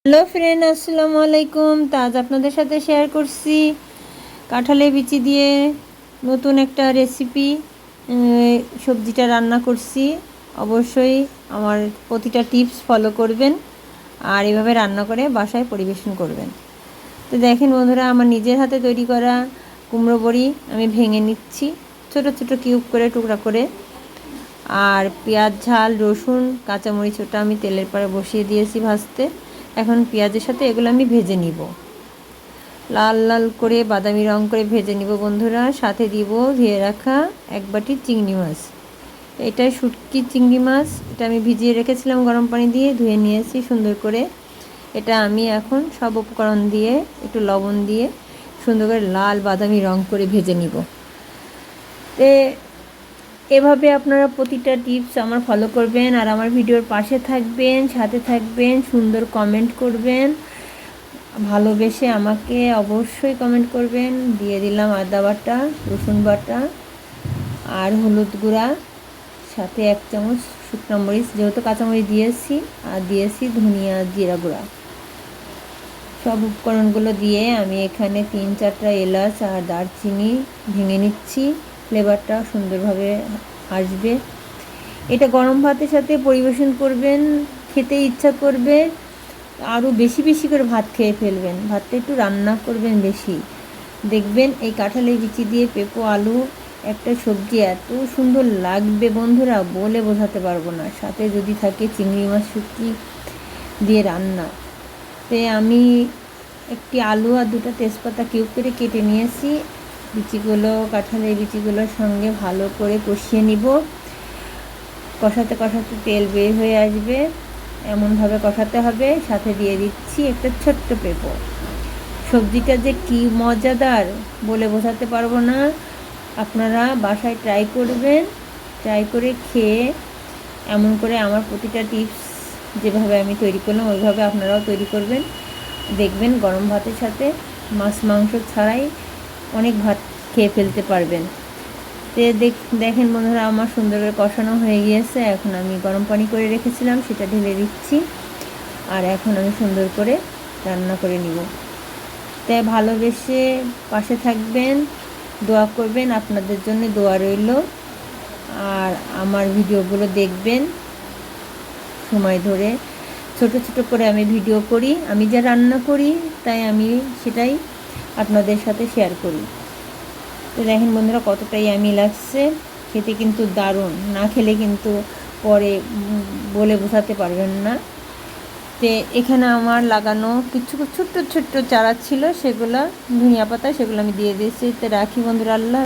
Hello friend, আসসালামু আলাইকুম। তা আজ আপনাদের সাথে শেয়ার করছি কাঁঠালের বিচি দিয়ে নতুন একটা রেসিপি। সবজিটা রান্না করছি। অবশ্যই আমার প্রতিটা টিপস ফলো করবেন আর এভাবে রান্না করে বাসায় পরিবেশন করবেন। তো দেখেন বন্ধুরা, আমার নিজের হাতে তৈরি করা কুমড়ো বড়ি আমি ভেঙে নিচ্ছি ছোট ছোট কিউব করে, টুকরা করে। আর পেঁয়াজ, ঝাল, রসুন, কাঁচামরিচ ওটা আমি তেলের পরে বসিয়ে দিয়েছি ভাজতে। এখন পেঁয়াজের সাথে এগুলো আমি ভেজে নিব, লাল লাল করে বাদামি রং করে ভেজে নিব বন্ধুরা। সাথে দিব ধুয়ে রাখা এক বাটি চিংড়ি মাছ। এটা শুটকি চিংড়ি মাছ, এটা আমি ভিজিয়ে রেখেছিলাম গরম পানি দিয়ে, ধুয়ে নিয়েছি সুন্দর করে। এটা আমি এখন সব উপকরণ দিয়ে একটু লবণ দিয়ে সুন্দর করে লাল বাদামি রং করে ভেজে নিব। এভাবে আপনারা প্রতিটা টিপস আমার ফলো করবেন আর আমার ভিডিওর পাশে থাকবেন, সাথে থাকবেন, সুন্দর কমেন্ট করবেন, ভালোবেসে আমাকে অবশ্যই কমেন্ট করবেন। দিয়ে দিলাম আদা বাটা, রসুন বাটা আর হলুদ গুঁড়া, সাথে 1 চামচ শুকনো মরিচ, যেহেতু কাঁচামরিচ দিয়েছি, আর দিয়েছি ধনিয়া জিরা গুঁড়া। সব উপকরণগুলো দিয়ে আমি এখানে 3-4টা এলাচ আর দারচিনি ভেঙে নিচ্ছি, ফ্লেভারটা সুন্দরভাবে আসবে। এটা গরম ভাতের সাথে পরিবেশন করবেন, খেতে ইচ্ছা করবে, আরও বেশি বেশি করে ভাত খেয়ে ফেলবেন। ভাতটা একটু রান্না করবেন বেশি, দেখবেন এই কাঁঠালের বিচি দিয়ে পেঁপো আলু একটা সবজি এত সুন্দর লাগবে বন্ধুরা, বলে বোঝাতে পারবো না। সাথে যদি থাকে চিংড়ি মাছ শুটকি দিয়ে রান্না। আমি একটি আলু আর 2টা তেজপাতা কিউব করে কেটে নিয়েছি। বিচিগুলো কাঁঠালের বিচিগুলোর সঙ্গে ভালো করে কষিয়ে নিব। কষাতে কষাতে তেল বের হয়ে আসবে, এমনভাবে কষাতে হবে। সাথে দিয়ে দিচ্ছি একটা ছোট্ট পেঁপো। সবজিটা যে কি মজাদার বলে বোঝাতে পারবো না। আপনারা বাসায় ট্রাই করবেন, ট্রাই করে খেয়ে এমন করে আমার প্রতিটা টিপস যেভাবে আমি তৈরি করলাম ওইভাবে আপনারাও তৈরি করবেন। দেখবেন গরম ভাতের সাথে মাছ মাংস ছাড়াই অনেক ভাত খেয়ে ফেলতে পারবেন। দেখেন বন্ধুরা, আমার সুন্দর করে কষানো হয়ে গিয়েছে। এখন আমি গরম পানি করে রেখেছিলাম সেটা ঢেলে দিচ্ছি, আর এখন আমি সুন্দর করে রান্না করে নিব। তাই ভালোবেসে পাশে থাকবেন, দোয়া করবেন, আপনাদের জন্য দোয়া রইল। আর আমার ভিডিওগুলো দেখবেন সময় ধরে। ছোট ছোট করে আমি ভিডিও করি, আমি যা রান্না করি তাই আমি সেটাই আপনাদের সাথে শেয়ার করি। তো দেখেন বন্ধুরা কতটাই আমি লাগছে, খেতে কিন্তু দারুণ, না খেলে কিন্তু পরে বলে বোঝাতে পারবেন না। তো এখানে আমার লাগানো কিছু ছোট্ট ছোট্ট চারা ছিল, সেগুলো ধনিয়া পাতা, সেগুলো আমি দিয়ে দিয়েছি। তো রাখি বন্ধুরা, আল্লাহ।